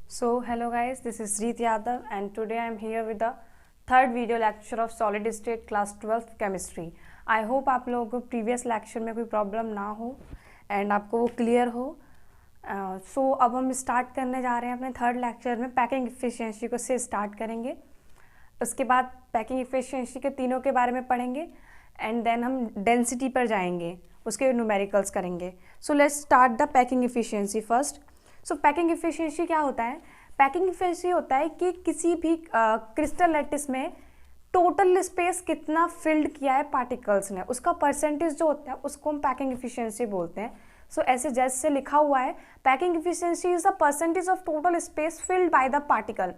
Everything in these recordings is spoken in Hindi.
So hello guys, this is Reet Yadav and today I am here with the third video lecture of solid state class 12th chemistry. I hope आप लोगों को previous lecture में कोई problem ना हो and आपको वो clear हो. So अब हम start करने जा रहे हैं अपने third lecture में packing efficiency को से start करेंगे. उसके बाद packing efficiency के तीनों के बारे में पढ़ेंगे and then हम density पर जाएंगे, उसके numericals करेंगे. So let's start the packing efficiency first. So packing efficiency क्या होता है? पैकिंग इफिशिएंसी होता है कि किसी भी क्रिस्टल लैटिस में टोटल स्पेस कितना फिल्ड किया है पार्टिकल्स ने, उसका परसेंटेज जो होता है उसको हम पैकिंग इफिशिएंसी बोलते हैं. सो ऐसे जैसे लिखा हुआ है, packing efficiency is the percentage of total space filled by the particle.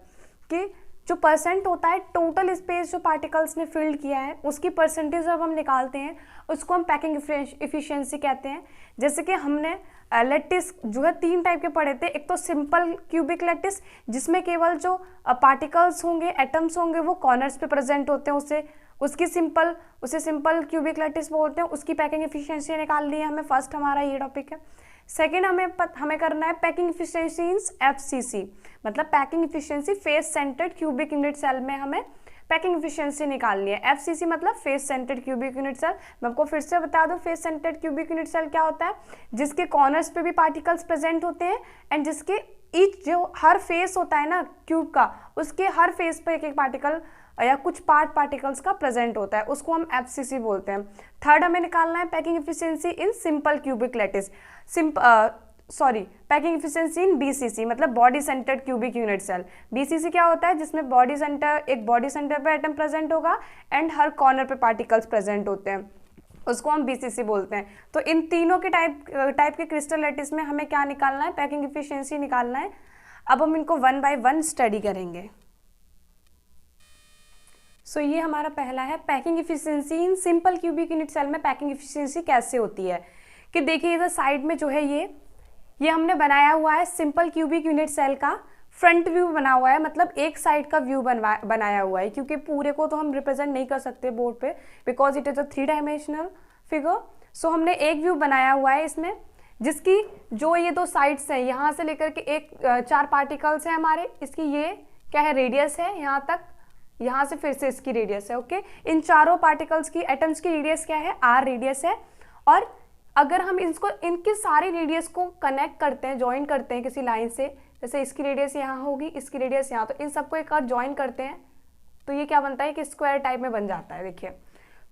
कि जो परसेंट होता है टोटल स्पेस जो पार्टिकल्स ने फिल्ड किया है उसकी परसेंटेज जब हम निकालते हैं उसको हम पैकिंग इफिशिएंसी कहते हैं. जैसे कि हमने लैटिस जो है तीन टाइप के पढ़े थे. एक तो सिंपल क्यूबिक लैटिस जिसमें केवल जो पार्टिकल्स होंगे, एटम्स होंगे वो कॉर्नर्स पे प्रेजेंट होते हैं, उसे सिंपल क्यूबिक लैटिस बोलते हैं. उसकी पैकिंग इफिशिएंसी निकाल ली है हमें. फर्स्ट हमारा ये टॉपिक है. सेकेंड हमें करना है पैकिंग इफिशिएंसी इन एफसीसी, मतलब packing efficiency face centred cubic unit cell में हमें पैकिंग इफिशिएंसी निकालनी है. एफसीसी मतलब face centred cubic unit cell. मैं आपको फिर से बता दूं, face centred cubic unit cell क्या होता है? जिसके कॉर्नर्स पे भी पार्टिकल्स प्रेजेंट होते हैं एंड जिसके ईच जो हर फेस होता है ना क्यूब का, उसके हर फेस पे एक एक पार्टिकल या कुछ पार्टिकल्स का प्रेजेंट होता है, उसको हम एफसीसी बोलते हैं. थर्ड हमें निकालना है packing efficiency in simple cubic lattice, packing efficiency in BCC मतलब body centred cubic unit cell. BCC क्या होता है? जिसमें एक बॉडी सेंटर पे एटम प्रेजेंट होगा एंड हर कॉर्नर पे पार्टिकल्स प्रेजेंट होते हैं, उसको हम बीसीसी बोलते हैं. तो इन तीनों के टाइप के क्रिस्टल लैटिस में हमें क्या निकालना है? पैकिंग इफिशिएंसी निकालना है. अब हम इनको वन बाय वन स्टडी करेंगे. सो ये हमारा पहला है packing efficiency in simple cubic unit cell में पैकिंग इफिशिएंसी कैसे होती है. कि देखिए इधर साइड में जो है ये हमने बनाया हुआ है सिंपल क्यूबिक यूनिट सेल का फ्रंट व्यू बना हुआ है, मतलब एक साइड का व्यू बनाया हुआ है, क्योंकि पूरे को तो हम रिप्रेजेंट नहीं कर सकते बोर्ड पे because it is a 3 dimensional figure. So हमने एक व्यू बनाया हुआ है इसमें, जिसकी जो ये दो साइड्स हैं, यहाँ से लेकर के 4 पार्टिकल्स हैं हमारे. इसकी ये क्या है? रेडियस है यहाँ तक, यहाँ से फिर से इसकी रेडियस है. ओके, इन चारों पार्टिकल्स की एटम्स की रेडियस क्या है? आर रेडियस है. और अगर हम इनकी सारी रेडियस को कनेक्ट करते हैं, ज्वाइन करते हैं किसी लाइन से, जैसे इसकी रेडियस यहाँ होगी, इसकी रेडियस यहाँ, तो इन सबको एक बार ज्वाइन करते हैं तो ये क्या बनता है कि स्क्वायर टाइप में बन जाता है. देखिए,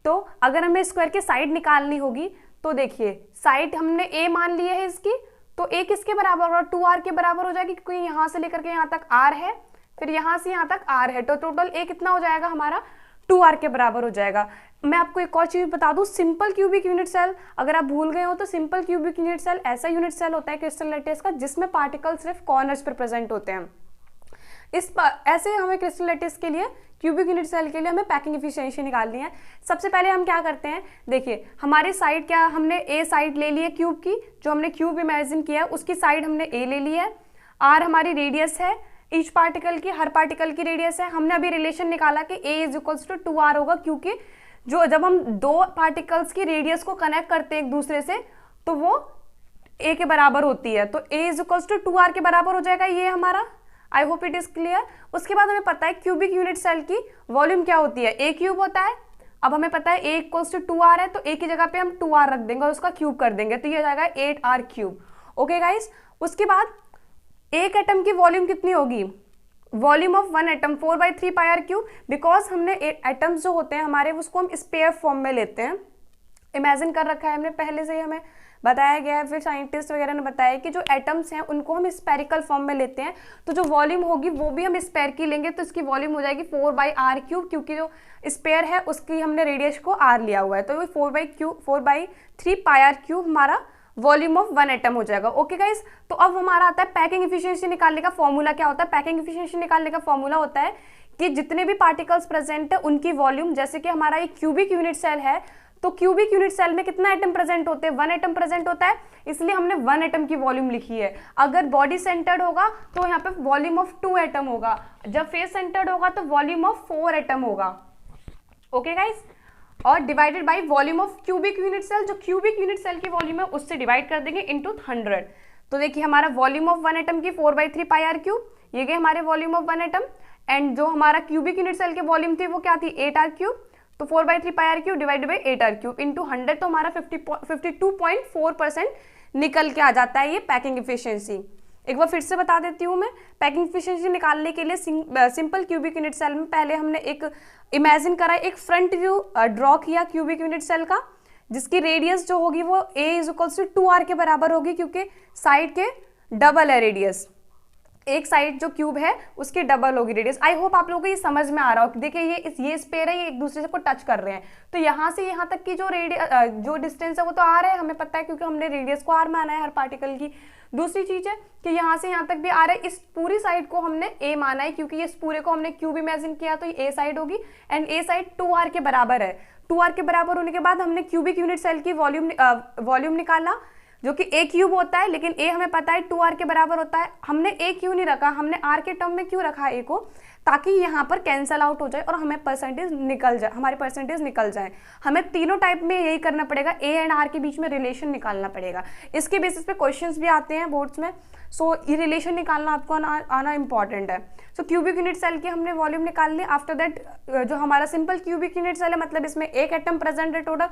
तो अगर हमें स्क्वायर की साइड निकालनी होगी तो देखिए साइड हमने ए मान ली है इसकी, तो एक इसके बराबर और 2r के बराबर हो जाएगी, क्योंकि यहाँ से लेकर के यहाँ तक r है, फिर यहाँ से यहाँ तक r है, तो टोटल ए कितना हो जाएगा हमारा? 2r के बराबर हो जाएगा. मैं आपको एक और चीज बता दूं, सिंपल क्यूबिक यूनिट सेल अगर आप भूल गए हो तो सिंपल क्यूबिक यूनिट सेल ऐसा यूनिट सेल होता है क्रिस्टल लैटिस का जिसमें पार्टिकल सिर्फ कॉर्नर्स पर प्रेजेंट होते हैं. ऐसे हमें क्रिस्टल लैटिस के लिए, क्यूबिक यूनिट सेल के लिए हमें पैकिंग इफिशिएंसी निकालनी है. सबसे पहले हम क्या करते हैं? देखिए हमारी साइड क्या, हमने ए साइड ले ली है क्यूब की, जो हमने क्यूब इमेजिन किया है उसकी साइड हमने ए ले ली है. आर हमारी रेडियस है ईच पार्टिकल की, हर पार्टिकल की रेडियस है. हमने अभी रिलेशन निकाला कि ए इज इक्वल्स टू 2r होगा, क्योंकि जब हम दो पार्टिकल्स की रेडियस को कनेक्ट करते हैं एक दूसरे से तो वो ए के बराबर होती है, तो ए इज इक्वल्स टू 2r के बराबर हो जाएगा ये हमारा. I hope it is clear. उसके बाद हमें पता है क्यूबिक यूनिट सेल की वॉल्यूम क्या होती है? ए क्यूब होता है. अब हमें पता है ए इक्वल्स टू 2r है, तो ए की जगह पे हम 2r रख देंगे और उसका क्यूब कर देंगे, तो ये हो जाएगा 8r क्यूब. ओके गाइस, उसके बाद एक एटम की वॉल्यूम कितनी होगी? Volume of one atom 4/3 pi cube, because हमने एटम्स जो होते हैं हमारे उसको हम स्पेयर फॉर्म में लेते हैं. इमेजिन कर रखा है हमने पहले से ही, हमें बताया गया है, फिर साइंटिस्ट वगैरह ने बताया कि जो एटम्स हैं उनको हम स्पेरिकल फॉर्म में लेते हैं, तो जो वॉल्यूम होगी वो भी हम स्पेयर की लेंगे, तो इसकी वॉल्यूम हो जाएगी 4/r क्यूब, क्योंकि जो स्पेयर है उसकी हमने रेडियस को r लिया हुआ है, तो 4/3 पाई क्यूब हमारा वॉल्यूम ऑफ वन एटम हो जाएगा. ओके गाइस, तो अब हमारा आता है पैकिंग इफिशिएंसी निकालने का फॉर्मूला. क्या होता है? पैकिंग इफिशिएंसी निकालने का फॉर्मूला होता है कि जितने भी पार्टिकल्स प्रेजेंट है उनकी वॉल्यूम, जैसे कि हमारा एक क्यूबिक यूनिट सेल है, तो क्यूबिक यूनिट सेल में कितना एटम प्रेजेंट होते हैं? 1 एटम प्रेजेंट होता है, इसलिए हमने 1 एटम की वॉल्यूम लिखी है. अगर बॉडी सेंटर्ड होगा तो यहाँ पे वॉल्यूम ऑफ 2 एटम होगा, जब फेस सेंटर्ड होगा तो वॉल्यूम ऑफ 4 एटम होगा. ओके गाइस, और divided by volume of cubic unit cell, जो क्यूबिक यूनिट सेल की वॉल्यूम है उससे डिवाइड कर देंगे इनटू 100. तो देखिए हमारा वॉल्यूम ऑफ वन एटम की 4/3 पाई आर क्यूब, ये गए हमारे volume of one atom. And जो हमारा क्यूबिक यूनिट सेल के वॉल्यूम थी वो क्या थी 8 आर क्यूब, तो 4/3 pi r cube divided by 8 r cube into 100, तो हमारा 52.4% निकल के आ जाता है ये पैकिंग इफिशियंसी। एक बार फिर से बता देती हूँ मैं, पैकिंग इफिशियंसी निकालने के लिए सिंपल क्यूबिक यूनिट सेल में पहले हमने एक इमेजिन करा, एक फ्रंट व्यू ड्रॉ किया क्यूबिक यूनिट सेल का, जिसकी रेडियस जो होगी वो a is equals to 2r के बराबर होगी, क्योंकि साइड के डबल है रेडियस, एक साइड जो क्यूब है उसकी डबल होगी रेडियस। आई होप आप लोगों को ये समझ में आ रहा हो। देखिए ये स्पेयर है, ये एक दूसरे को टच कर रहे हैं, तो यहाँ से यहाँ तक की जो डिस्टेंस है वो तो आर है, हमें पता है क्योंकि हमने रेडियस को आर माना है हर पार्टिकल की। दूसरी चीज है कि यहाँ से यहाँ तक भी आर है, इस पूरी साइड को हमने ए माना है क्योंकि इस पूरे को हमने क्यूब इमेजिन किया, तो ये ए साइड होगी एंड ए साइड 2r के बराबर है। 2r के बराबर होने के बाद हमने क्यूबिक यूनिट सेल की वॉल्यूम निकाला जो कि a क्यूब होता है, लेकिन a हमें पता है 2r के बराबर होता है। हमने a क्यों नहीं रखा, हमने r के टर्म में क्यों रखा a को, ताकि यहाँ पर कैंसल आउट हो जाए और हमें परसेंटेज निकल जाए, हमारी परसेंटेज निकल जाए। हमें तीनों टाइप में यही करना पड़ेगा, a एंड r के बीच में रिलेशन निकालना पड़ेगा। इसके बेसिस पे क्वेश्चंस भी आते हैं बोर्ड्स में, सो ये रिलेशन निकालना आपको आना इंपॉर्टेंट है। सो क्यूबिक यूनिट सेल की हमने वॉल्यूम निकाल ली। आफ्टर दैट जो हमारा सिंपल क्यूबिक यूनिट सेल है, मतलब इसमें एक एटम प्रेजेंट है टोटल,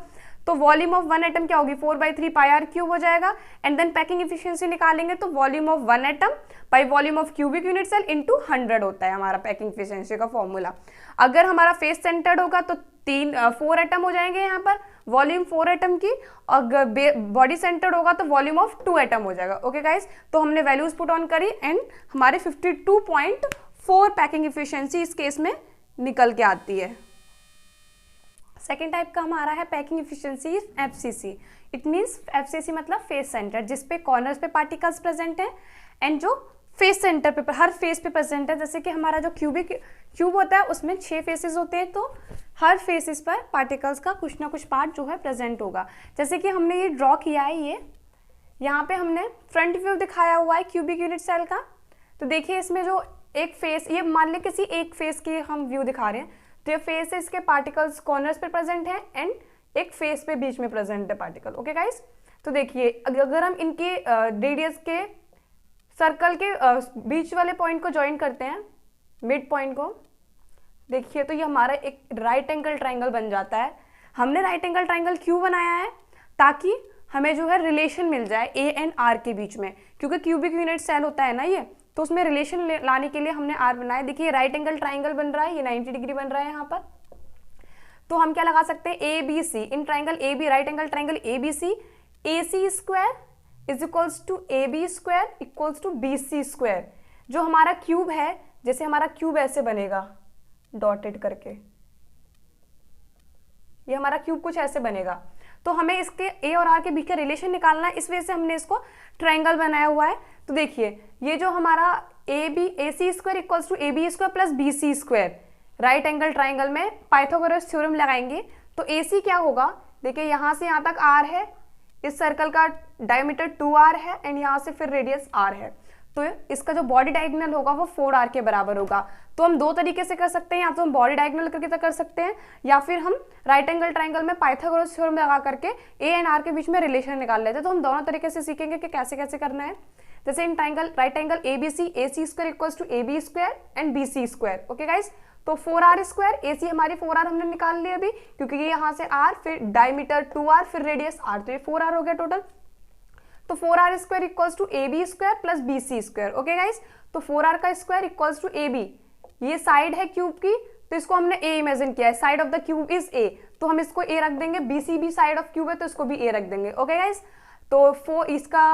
तो वॉल्यूम ऑफ वन एटम क्या होगी 4/3 पाई आर क्यूब हो जाएगा। एंड देन पैकिंग इफिशियंसी निकालेंगे तो volume of one atom by volume of cubic unit cell into 100 होता है हमारा पैकिंग इफिशियंसी का फॉर्मूला। अगर हमारा फेस सेंटर्ड होगा तो 4 एटम हो जाएंगे यहाँ पर, वॉल्यूम 4 एटम की, और बॉडी सेंटर्ड होगा तो वॉल्यूम ऑफ 2 एटम हो जाएगा। ओके गाइस, तो हमने वैल्यूज पुट ऑन करी एंड हमारे 52.4 पैकिंग इफिशियंसी इस केस में निकल के आती है। सेकेंड टाइप का हमारा है packing efficiency FCC। It means FCC मतलब फेस सेंटर, जिसपे कॉर्नर्स पे पार्टिकल्स प्रेजेंट हैं एंड जो फेस सेंटर पे हर फेस पे प्रेजेंट है। जैसे कि हमारा जो क्यूब होता है उसमें 6 फेसेस होते हैं, तो हर फेसेस पर पार्टिकल्स का कुछ ना कुछ पार्ट जो है प्रेजेंट होगा। जैसे कि हमने ये ड्रॉ किया है, ये यहाँ पे हमने फ्रंट व्यू दिखाया हुआ है क्यूबिक यूनिट सेल का। तो देखिए इसमें जो एक फेस, ये मान लें किसी एक फेस की हम व्यू दिखा रहे हैं, तो ये फेस है, इसके पार्टिकल्स कॉर्नर्स पे प्रेजेंट है एंड एक फेस पे बीच में प्रेजेंट है पार्टिकल। ओके गाइस, तो देखिए अगर हम इनके रेडियस के सर्कल के बीच वाले पॉइंट को ज्वाइन करते हैं, मिड पॉइंट को, देखिए तो ये हमारा एक राइट एंगल ट्राइंगल बन जाता है। हमने राइट एंगल ट्राइंगल क्यों बनाया है, ताकि हमें जो है रिलेशन मिल जाए ए एंड आर के बीच में, क्योंकि क्यूबिक यूनिट सेल होता है ना ये, तो उसमें रिलेशन लाने के लिए हमने आर बनाया। देखिए राइट एंगल ट्राइंगल बन रहा है, ये 90 डिग्री बन रहा है यहाँ पर, तो हम क्या लगा सकते हैं ABC in triangle AB, right angle triangle ABC, AC square is equals to AB square equals to BC square. जो हमारा क्यूब है, जैसे हमारा क्यूब ऐसे बनेगा डॉटेड करके, ये हमारा क्यूब कुछ ऐसे बनेगा, तो हमें इसके A और R के बीच का रिलेशन निकालना है, इस वजह से हमने इसको ट्राइंगल बनाया हुआ है। तो देखिए ये जो हमारा AC square equals to AB square plus BC square, right angle triangle में पाइथागोरस थ्योरम लगाएंगे तो AC क्या होगा, देखिए यहाँ से यहाँ तक R है, इस सर्कल का डायमीटर 2r है एंड यहाँ से फिर रेडियस r है, तो इसका जो बॉडी डायगोनल होगा वो 4r के बराबर होगा। तो हम दो तरीके से कर सकते हैं, या तो हम बॉडी डायगोनल करके कर सकते हैं, या फिर हम राइट एंगल ट्राइंगल में पाइथागोरस थ्योरम लगा करके a एंड r के बीच में रिलेशन निकाल लेते हैं। तो हम दोनों तरीके से सीखेंगे कि कैसे कैसे करना है। जैसे in triangle right angle ABC, AC square equals to AB square and BC square. Okay guys, तो 4r स्क्वायर, AC हमारी 4r हमने निकाल ली अभी, क्योंकि ये यहाँ से r, फिर डायमीटर 2r, फिर रेडियस r, तो ये 4r हो गया टोटल। तो 4r square equals to AB square plus BC square. Okay guys, तो 4r का स्क्वायर इक्वल्स टू AB, ये साइड है क्यूब की, तो इसको हमने A इमेजिन किया है, side of the cube is A, तो हम इसको A रख देंगे। BC भी साइड ऑफ क्यूब है तो इसको भी A रख देंगे। ओके गाइस, तो इसका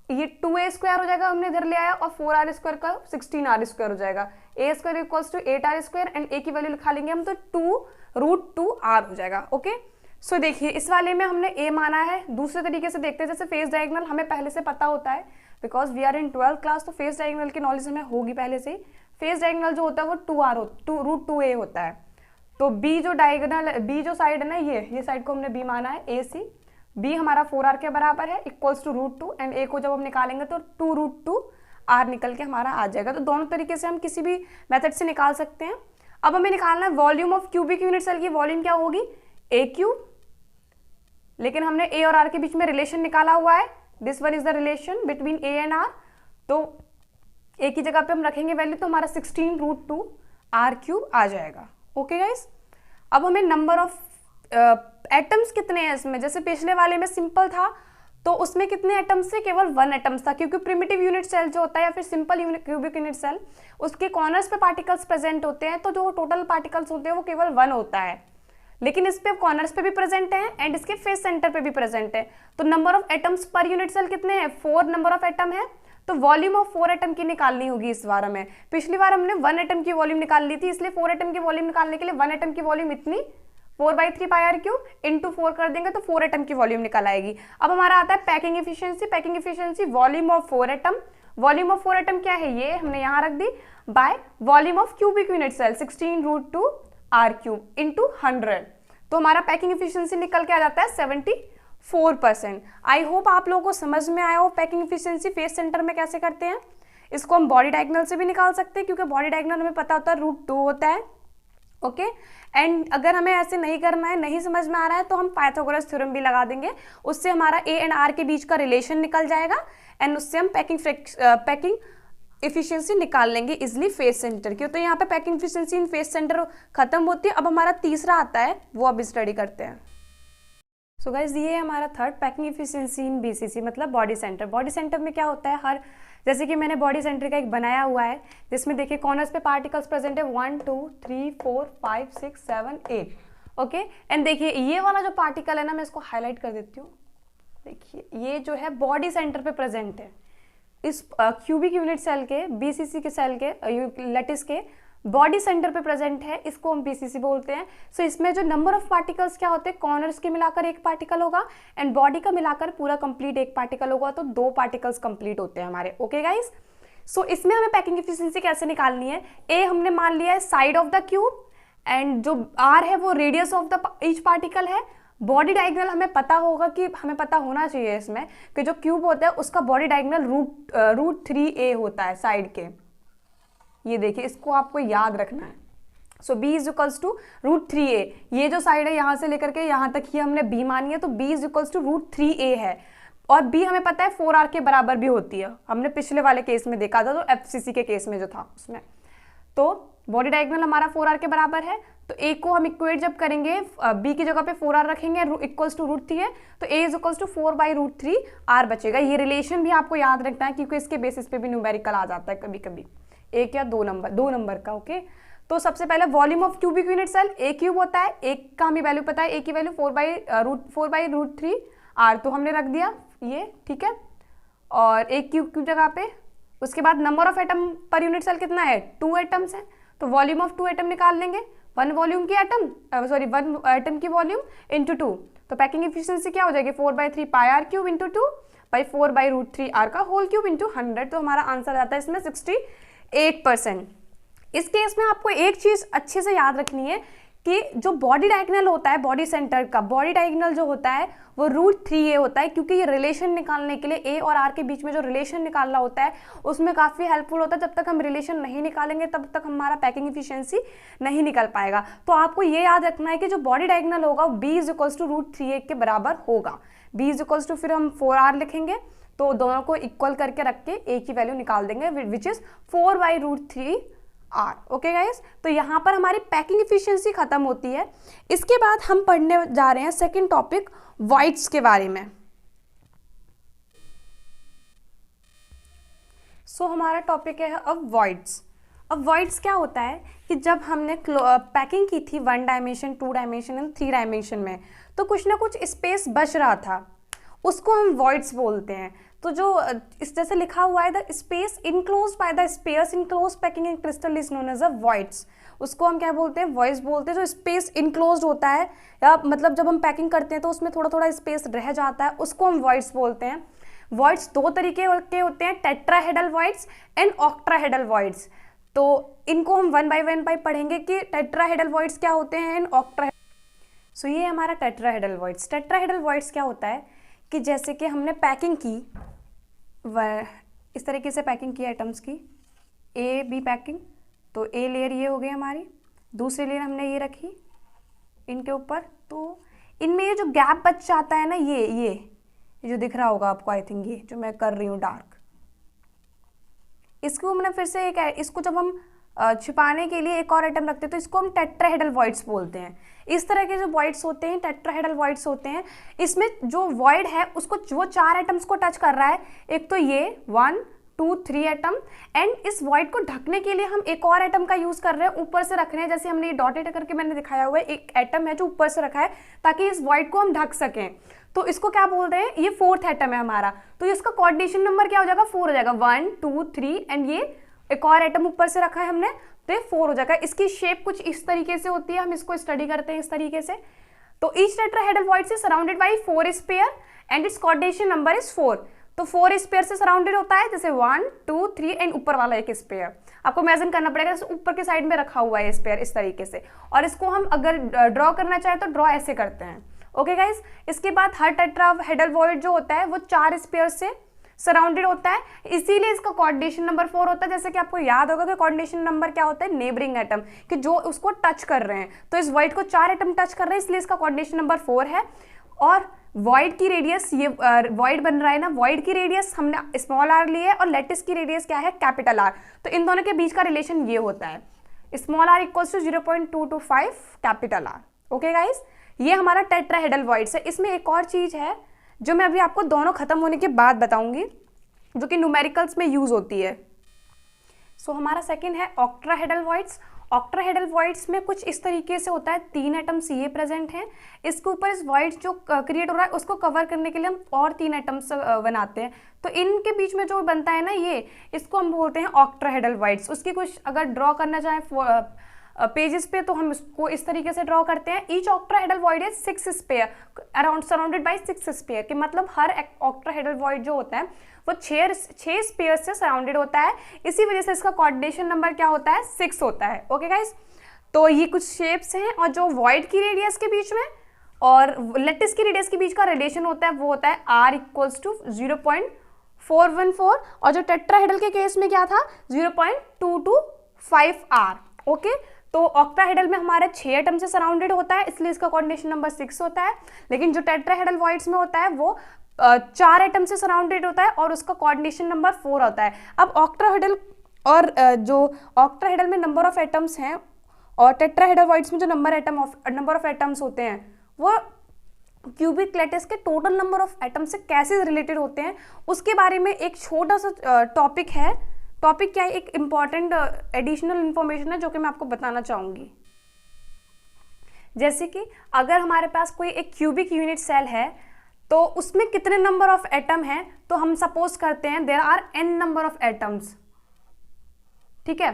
ये 2a स्क्वायर हो जाएगा, हमने इधर ले आया, और 4r स्क्वायर का 16r स्क्वायर हो जाएगा। a square equals to 8r square and a की वैल्यू लिखा लेंगे हम, तो 2√2r हो जाएगा। ओके, सो देखिए इस वाले में हमने a माना है। दूसरे तरीके से देखते हैं, जैसे फेस डायगोनल हमें पहले से पता होता है, because we are in 12th class, तो फेस डायगोनल की नॉलेज हमें होगी पहले से ही। फेस डायगोनल जो होता है वो 2√2a होता है। तो b जो डायगोनल, b जो साइड है ना, ये साइड को हमने b माना है, AC, b हमारा 4r के बराबर है इक्वल्स टू √2, एंड a को जब हम निकालेंगे तो 2√2r निकल के हमारा आ जाएगा। तो दोनों तरीके से हम किसी भी मेथड से निकाल सकते हैं। अब हमें निकालना है volume of cubic unit cell की वॉल्यूम क्या होगी, a क्यूब, लेकिन हमने a और r के बीच में रिलेशन निकाला हुआ है, this one is the relation between A and R. तो ए की जगह पे हम रखेंगे वैल्यू, तो हमारा 16√2 r³ आ जाएगा। ओके गाइस, अब हमें नंबर ऑफ एटम्स कितने हैं इसमें, जैसे पिछले वाले में सिंपल था तो उसमें कितने एटम्स थे, केवल 1 एटम्स था, क्योंकि प्रिमिटिव यूनिट सेल जो होता है या फिर सिंपल क्यूबिक यूनिट सेल, उसके कॉर्नर्स पे पार्टिकल्स प्रेजेंट होते हैं, तो जो टोटल पार्टिकल्स होते हैं वो केवल 1 होता है। लेकिन इस पे कॉर्नर्स पे भी प्रेजेंट है एंड इसके फेस सेंटर पे भी प्रेजेंट है। तो number of atoms per unit cell कितने हैं, 4 नंबर ऑफ एटम है। तो वॉल्यूम ऑफ 4 एटम की निकालनी होगी इस बार हमें। पिछली बार हमने 1 एटम की वॉल्यूम निकाल ली थी, इसलिए 4 एटम की वॉल्यूम निकालने के लिए 1 एटम की वॉल्यूम इतनी 4/3 πr³ इंटू 4 कर देंगे तो 4 एटम की वॉल्यूम निकल आएगी। अब हमारा आता है packing efficiency. Packing efficiency volume of 4 atom, volume of 4 atom क्या है, ये हमने यहाँ रख दी, by volume of cubic unit cell 16√2 r³ into 100। तो हमारा पैकिंग एफिशिएंसी निकल के आ जाता है 74%। आई होप आप लोगों को समझ में आया हो पैकिंग एफिशिएंसी फेस सेंटर में कैसे करते हैं। इसको हम बॉडी डायगोनल से भी निकाल सकते हैं, क्योंकि बॉडी डायगोनल हमें पता होता है √2 होता है। ओके, एंड अगर हमें ऐसे नहीं करना है, नहीं समझ में आ रहा है, तो हम पाइथागोरस थ्योरम भी लगा देंगे, उससे हमारा ए एंड आर के बीच का रिलेशन निकल जाएगा एंड उससे हम पैकिंग एफिशिएंसी निकाल लेंगे इजिली फेस सेंटर की। तो यहाँ पे पैकिंग एफिशिएंसी इन फेस सेंटर खत्म होती है। अब हमारा तीसरा आता है, वो अब स्टडी करते हैं। सो गाइज, ये हमारा थर्ड, पैकिंग एफिशिएंसी इन बीसीसी, मतलब बॉडी सेंटर। बॉडी सेंटर में क्या होता है, जैसे कि मैंने बॉडी सेंटर का एक बनाया हुआ है, जिसमें देखिए कॉर्नर्स पे पार्टिकल्स प्रेजेंट है 1 2 3 4 5 6 7 8। ओके, एंड देखिए ये वाला जो पार्टिकल है ना, मैं इसको हाईलाइट कर देती हूँ। देखिए ये जो है बॉडी सेंटर पे प्रेजेंट है, इस क्यूबिक यूनिट सेल के, बीसीसी के सेल के, लैटिस के बॉडी सेंटर पे प्रेजेंट है, इसको हम बीसीसी बोलते हैं। सो इसमें जो नंबर ऑफ पार्टिकल्स क्या होते हैं, कॉर्नर्स के मिलाकर एक पार्टिकल होगा एंड बॉडी का मिलाकर पूरा कंप्लीट एक पार्टिकल होगा, तो 2 पार्टिकल्स कंप्लीट होते हैं हमारे। ओके गाइस, सो इसमें हमें पैकिंग एफिशिएंसी कैसे निकालनी है, ए हमने मान लिया है side of the cube and जो आर है वो radius of the each particle है। बॉडी डायगोनल हमें पता होगा, कि हमें पता होना चाहिए इसमें कि जो क्यूब होता है उसका बॉडी डायगोनल √3a होता है साइड के। ये देखिए, इसको आपको याद रखना है। So b is equals to √3a। ये जो साइड है यहाँ से लेकर के यहाँ तक ही हमने b मानी है, तो b is equals to √3a है। और b हमें पता है 4r के बराबर भी होती है, हमने पिछले वाले केस में देखा था, तो FCC के केस में जो था उसमें। तो बॉडी डायगोनल हमारा 4r के बराबर है, तो a को हम इक्वेट जब करेंगे, b की जगह पे 4r रखेंगे इक्वल्स टू √3 है, तो a is equals to 4/√3r बचेगा। ये रिलेशन भी आपको याद रखना है, क्योंकि इसके बेसिस पे भी न्यूमेरिकल आ जाता है कभी कभी, 1 या 2 नंबर का। ओके, तो सबसे पहले volume of cubic unit cell, a³ होता है, एक का हमें वैल्यू पता है, a की वैल्यू 4/√3r, तो हमने रख दिया ये, ठीक है। और a³ की जगह पे, उसके बाद number of atom per unit cell कितना है, 2 एटम्स है, तो वॉल्यूम ऑफ 2 एटम निकाल लेंगे, 1 वॉल्यूम की एटम, 1 एटम की वॉल्यूम इंटू 2, तो पैकिंग एफिशिएंसी क्या हो जाएगी, 4/3 πr³ इंटू 2 बाई 4/√3r का होल क्यूब इंटू 100। तो हमारा आंसर आता है इसमें 68%। इस केस में आपको एक चीज अच्छे से याद रखनी है कि जो बॉडी डायगोनल होता है, बॉडी सेंटर का बॉडी डायगोनल जो होता है वो √3a होता है, क्योंकि ये रिलेशन निकालने के लिए a और r के बीच में जो रिलेशन निकालना होता है उसमें काफ़ी हेल्पफुल होता है। जब तक हम रिलेशन नहीं निकालेंगे तब तक हमारा पैकिंग एफिशिएंसी नहीं निकल पाएगा। तो आपको ये याद रखना है कि जो बॉडी डायगोनल होगा वो b is equals to √3a के बराबर होगा। b इज इक्वल्स टू फिर हम 4r लिखेंगे, तो दोनों को इक्वल करके रख के a की वैल्यू निकाल देंगे, which is 4/√3r। Okay guys, तो यहाँ पर हमारी पैकिंग एफिशिएंसी खत्म होती है। इसके बाद हम पढ़ने जा रहे हैं सेकंड टॉपिक, वॉइड्स के बारे में। सो हमारा टॉपिक है अब वॉइड्स। अब वॉइड्स क्या होता है कि जब हमने पैकिंग की थी 1 डायमेंशन, 2 डायमेंशन एंड 3 डायमेंशन में, तो कुछ ना कुछ स्पेस बच रहा था, उसको हम वॉइड्स बोलते हैं। तो जो इस जैसे लिखा हुआ है, the space enclosed by the spheres enclosed packing in crystal is known as a voids. उसको हम क्या बोलते हैं, वॉइड्स बोलते हैं। जो स्पेस इनक्लोज्ड होता है, या मतलब जब हम पैकिंग करते हैं तो उसमें थोड़ा थोड़ा स्पेस रह जाता है, उसको हम वॉइड्स बोलते हैं। वॉइड्स 2 तरीके के होते हैं, टेट्राहेड्रल वॉइड्स एंड ऑक्ट्राहेड्रल वॉइड्स। तो इनको हम 1 बाय 1 पढ़ेंगे कि टेट्राहेड्रल वॉइड्स क्या होते हैं एंड ऑक्ट्राहेड्रल। सो ये हमारा टेट्राहेड्रल वॉइड्स। टेट्राहेड्रल वॉइड्स क्या होता है कि जैसे कि हमने पैकिंग की, इस तरीके से पैकिंग की आइटम्स की, ए बी पैकिंग, तो ए लेयर ये हो गई हमारी, दूसरी लेयर हमने ये रखी इनके ऊपर, तो इनमें ये जो गैप बच जाता है ना, ये ये जो दिख रहा होगा आपको, आई थिंक ये जो मैं कर रही हूँ डार्क, इसको हमने फिर से एक, इसको जब हम छिपाने के लिए एक और आइटम रखते हैं तो इसको हम टेट्राहेड्रल वॉइड्स बोलते हैं। इस तरह के जो वॉइड्स होते हैं टेट्राहेड्रल वॉइड्स होते हैं। इसमें जो वॉइड है उसको वो 4 एटम्स को टच कर रहा है, एक तो ये 1 2 3 एटम, एंड इस वॉइड को ढकने के लिए हम एक और एटम का यूज कर रहे हैं, ऊपर से रख रहे हैं। जैसे हमने ये डॉटेड करके मैंने दिखाया हुआ है, एक एटम है जो ऊपर से रखा है ताकि इस वॉइड को हम ढक सकें। तो इसको क्या बोलते हैं, ये 4th एटम है हमारा, तो इसका कोऑर्डिनेशन नंबर क्या हो जाएगा, 4 हो जाएगा, 1 2 3, एंड ये एक और एटम ऊपर से रखा है हमने तो ये 4 हो जाएगा। इसकी शेप कुछ इस तरीके से होती है, हम इसको स्टडी करते हैं इस तरीके से। तो ईच टेट्राहेड्रल वॉइड से surrounded by 4 sphere and its coordination number is 4। तो 4 स्पेयर से सराउंडेड होता है, जैसे 1 2 3 एंड ऊपर वाला एक स्पेयर आपको इमेजिन करना पड़ेगा, जैसे ऊपर के साइड में रखा हुआ है स्पेयर इस तरीके से। और इसको हम अगर ड्रॉ करना चाहे तो ड्रॉ ऐसे करते हैं। ओके गाइज, इसके बाद हर टेट्राहेड्रल वॉइड जो होता है वो 4 स्पेयर से सराउंडेड होता है, इसीलिए इसका कोऑर्डिनेशन नंबर 4 होता है। जैसे कि आपको याद होगा कि कोऑर्डिनेशन नंबर क्या होता है, नेबरिंग एटम, कि जो उसको टच कर रहे हैं। तो इस वॉइड को 4 एटम टच कर रहे हैं, इसलिए इसका कोऑर्डिनेशन नंबर 4 है। और वॉइड की रेडियस, ये वॉइड बन रहा है ना, वॉइड की रेडियस हमने स्मॉल आर ली है और लैटिस की रेडियस क्या है, कैपिटल आर। तो इन दोनों के बीच का रिलेशन ये होता है, small R equals to 0.225 capital R. Okay guys, ये हमारा टेट्राहेड्रल वॉइड्स है। इसमें एक और चीज है जो मैं अभी आपको दोनों खत्म होने के बाद बताऊंगी, जो कि न्यूमेरिकल्स में यूज होती है। सो हमारा सेकंड है ऑक्ट्राहेड्रल वॉइड्स। ऑक्ट्राहेड्रल वॉइड्स में कुछ इस तरीके से होता है, 3 एटम्स ये प्रेजेंट हैं, इसके ऊपर इस वॉइड जो क्रिएट हो रहा है उसको कवर करने के लिए हम और 3 एटम्स बनाते हैं। तो इनके बीच में जो बनता है ना, ये इसको हम बोलते हैं ऑक्ट्राहेड्रल वॉइड्स। उसकी कुछ अगर ड्रॉ करना चाहें पेजेस पे तो हम इसको इस तरीके से ड्रॉ करते हैं। Each octahedral void is 6 sphere around surrounded by 6 sphere, कि मतलब हर ऑक्ट्राहेड्रल वॉइड जो होता है वो 6 स्पेयर से सराउंडेड होता है। इसी वजह से इसका कोऑर्डिनेशन नंबर क्या होता है, 6 होता है। ओके गाइस, तो ये कुछ शेप्स हैं, और जो वॉइड की रेडियस के बीच में और लैटिस की रेडियस के बीच का रिलेशन होता है वो होता है r इक्वल्स टू 0.414, और जो टेट्राहेड्रल के केस में क्या था, 0.225 r। ओके, तो ऑक्टाहेड्रल में हमारे 6 एटम से सराउंडेड होता है, इसलिए इसका कोऑर्डिनेशन नंबर 6 होता है। लेकिन जो टेट्राहेड्रल वॉइड्स में होता है वो 4 एटम से सराउंडेड होता है और उसका कोऑर्डिनेशन नंबर 4 होता है। अब ऑक्टाहेड्रल और जो ऑक्टाहेड्रल में नंबर ऑफ एटम्स हैं और टेट्राहेड्रल वॉइड्स में जो नंबर ऑफ एटम्स होते हैं वो क्यूबिक लैटिस के टोटल नंबर ऑफ एटम से कैसे रिलेटेड होते हैं, उसके बारे में एक छोटा सा टॉपिक है। टॉपिक क्या है, एक इंपॉर्टेंट एडिशनल इंफॉर्मेशन है जो कि मैं आपको बताना चाहूंगी। जैसे कि अगर हमारे पास कोई एक क्यूबिक यूनिट सेल है तो उसमें कितने नंबर ऑफ एटम हैं, तो हम सपोज करते हैं there are n number of atoms. ठीक है,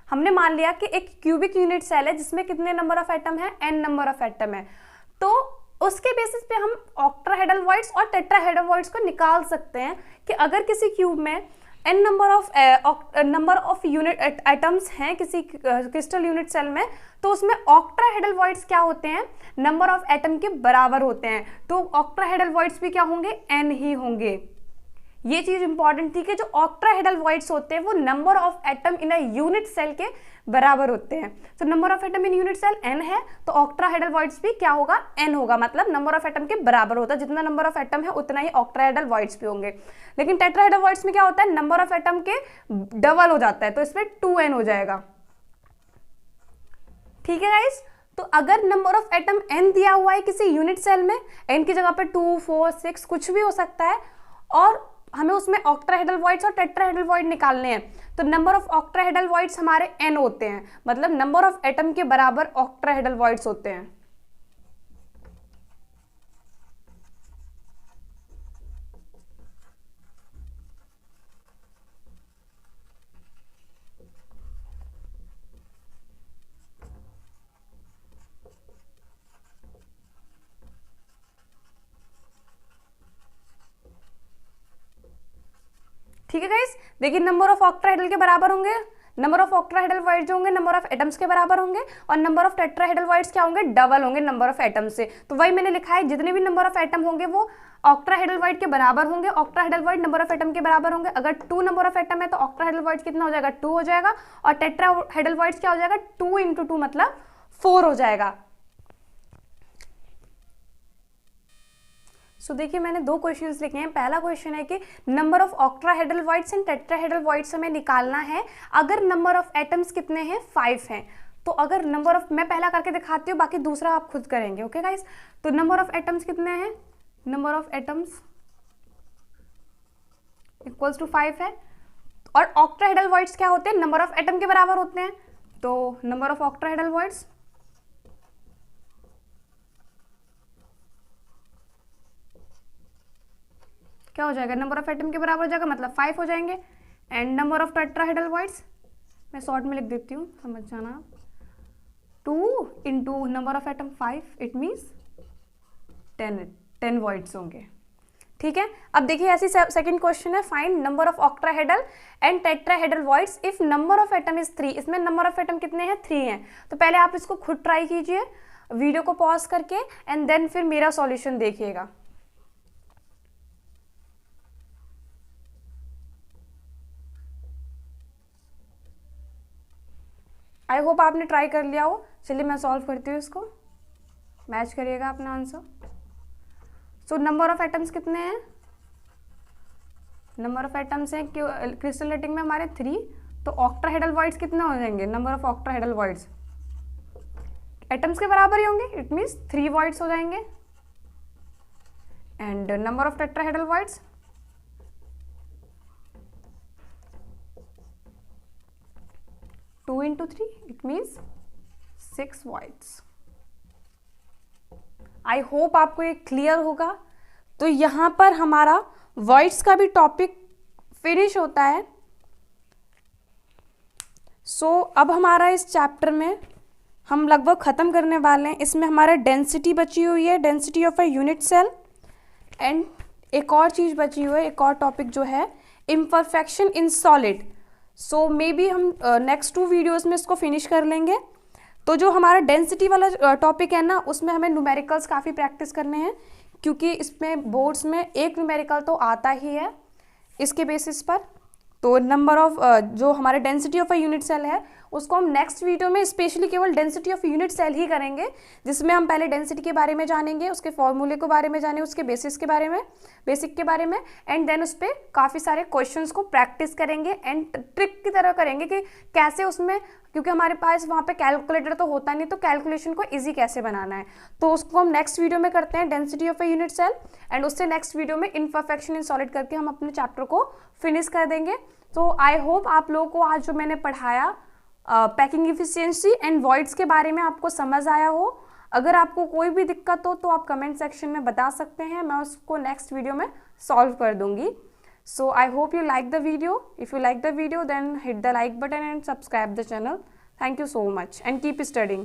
हमने मान लिया कि एक क्यूबिक यूनिट सेल है जिसमें कितने नंबर ऑफ एटम है, n नंबर ऑफ एटम है। तो उसके बेसिस पे हम ऑक्टाहेड्रल वॉइड्स और टेट्राहेड्रल वॉइड्स को निकाल सकते हैं कि अगर किसी क्यूब में n number of unit atoms हैं किसी क्रिस्टल यूनिट सेल में, तो उसमें ऑक्टाहेड्रल वॉइड्स क्या होते हैं, नंबर ऑफ एटम के बराबर होते हैं। तो ऑक्टाहेड्रल वॉइड्स भी क्या होंगे, n ही होंगे। ये चीज इंपॉर्टेंट थी कि जो ऑक्टाहेड्रल वॉइड्स होते हैं वो number of atom in a unit cell के बराबर होते हैं। तो number of atom in unit cell n है, तो ऑक्टाहेड्रल वॉइड्स भी क्या होगा, n होगा, मतलब नंबर ऑफ एटम के बराबर होता है। जितना नंबर ऑफ एटम है उतना ही ऑक्टाहेड्रल वॉइड्स भी होंगे। लेकिन टेट्राहेड्रल वॉइड्स में क्या होता है, नंबर ऑफ एटम के डबल हो जाता है, तो इसमें 2n हो जाएगा। ठीक है गाइस, तो अगर नंबर ऑफ एटम n दिया हुआ है किसी यूनिट सेल में, n की जगह पे 2 4 6 कुछ भी हो सकता है, और हमें उसमें ऑक्टाहेड्रल वॉइड्स और टेट्राहेड्रल वॉइड निकालने हैं, तो नंबर ऑफ ऑक्टाहेड्रल वॉइड्स हमारे n होते हैं, मतलब नंबर ऑफ एटम के बराबर ऑक्टाहेड्रल वॉइड्स होते हैं। ठीक है गाइस, देखिए नंबर ऑफ ऑक्टाहेड्रल के बराबर होंगे, नंबर ऑफ ऑक्टाहेड्रल वॉइड्स जो होंगे नंबर ऑफ एटम्स के बराबर होंगे, और नंबर ऑफ टेट्राहेड्रल वॉइड्स क्या होंगे, डबल होंगे नंबर ऑफ एटम्स से। तो वही मैंने लिखा है, जितने भी नंबर ऑफ एटम होंगे वो ऑक्टाहेड्रल वॉइड के बराबर होंगे। Octahedral void number of atom के बराबर होंगे। अगर 2 नंबर ऑफ एटम है तो ऑक्टाहेड्रल वॉइड कितना हो जाएगा, 2 हो जाएगा, और टेट्राहेड्रल वॉइड्स क्या हो जाएगा, 2 × 2 मतलब 4 हो जाएगा। सो देखिए मैंने दो क्वेश्चंस लिखे हैं। पहला क्वेश्चन है कि number of octahedral voids and tetrahedral voids हमें निकालना है अगर नंबर ऑफ एटम्स कितने हैं, 5 हैं। तो अगर नंबर ऑफ, मैं पहला करके दिखाती हूँ, बाकी दूसरा आप खुद करेंगे। ओके गाइस, तो नंबर ऑफ एटम्स कितने हैं, number of atoms equals to 5 है। और ऑक्ट्राहेड्रल वॉइड्स क्या होते हैं, नंबर ऑफ एटम के बराबर होते हैं। तो नंबर ऑफ ऑक्ट्राहेड्रल वॉइड्स क्या हो जाएगा, नंबर ऑफ एटम के बराबर हो जाएगा, मतलब 5 हो जाएंगे। And number of tetrahedral voids मैं शॉर्ट में लिख देती हूँ, समझ जाना, 2 into number of atom 5, it means 10 voids होंगे। ठीक है, अब देखिए ऐसी सेकंड क्वेश्चन है, find number of octahedral and tetrahedral voids if number of atom is 3। इसमें नंबर ऑफ एटम कितने हैं, 3 हैं। तो पहले आप इसको खुद ट्राई कीजिए वीडियो को पॉज करके, एंड देन फिर मेरा सॉल्यूशन देखिएगा। आई होप आपने ट्राई कर लिया हो। चलिए मैं सॉल्व करती हूँ इसको, मैच करिएगा अपना answer. So number of atoms कितने हैं, नंबर ऑफ एटम्स हैं क्रिस्टल रेटिंग में हमारे 3। तो ऑक्ट्राहेड्रल वॉइड्स कितने हो जाएंगे, number of octahedral voids atoms के बराबर ही होंगे, इट मीन्स 3 वॉइड्स हो जाएंगे। And number of tetrahedral voids 2 into 3, it means 6 voids। I hope आपको ये क्लियर होगा। तो यहाँ पर हमारा वॉइड्स का भी टॉपिक फिनिश होता है। अब हमारा इस चैप्टर में हम लगभग ख़त्म करने वाले हैं। इसमें हमारा डेंसिटी बची हुई है, density of a unit cell. And एक और चीज़ बची हुई है, एक और टॉपिक जो है imperfection in solid. May be हम नेक्स्ट 2 वीडियोज़ में इसको फिनिश कर लेंगे। तो जो हमारा डेंसिटी वाला टॉपिक है ना, उसमें हमें न्यूमेरिकल्स काफ़ी प्रैक्टिस करने हैं, क्योंकि इसमें बोर्ड्स में एक न्यूमेरिकल तो आता ही है इसके बेसिस पर। तो नंबर ऑफ जो हमारे density of a unit cell है, उसको हम नेक्स्ट वीडियो में स्पेशली केवल डेंसिटी ऑफ यूनिट सेल ही करेंगे, जिसमें हम पहले डेंसिटी के बारे में जानेंगे, उसके फॉर्मूले के बारे में जानेंगे, उसके बेसिक के बारे में, एंड देन उस पर काफ़ी सारे क्वेश्चंस को प्रैक्टिस करेंगे एंड ट्रिक की तरह करेंगे कि कैसे उसमें, क्योंकि हमारे पास वहाँ पे कैलकुलेटर तो होता नहीं, तो कैलकुलेशन को ईजी कैसे बनाना है, तो उसको हम नेक्स्ट वीडियो में करते हैं, density of a unit cell. And उससे नेक्स्ट वीडियो में इम्परफेक्शन इन सॉलिड करके हम अपने चैप्टर को फिनिश कर देंगे। तो आई होप आप लोगों को आज जो मैंने पढ़ाया पैकिंग इफिशिएंसी एंड वॉइड्स के बारे में आपको समझ आया हो। अगर आपको कोई भी दिक्कत हो तो आप कमेंट सेक्शन में बता सकते हैं, मैं उसको नेक्स्ट वीडियो में सॉल्व कर दूंगी। So I hope you like the video. If you like the video, then hit the like button and subscribe the channel. Thank you so much and keep studying.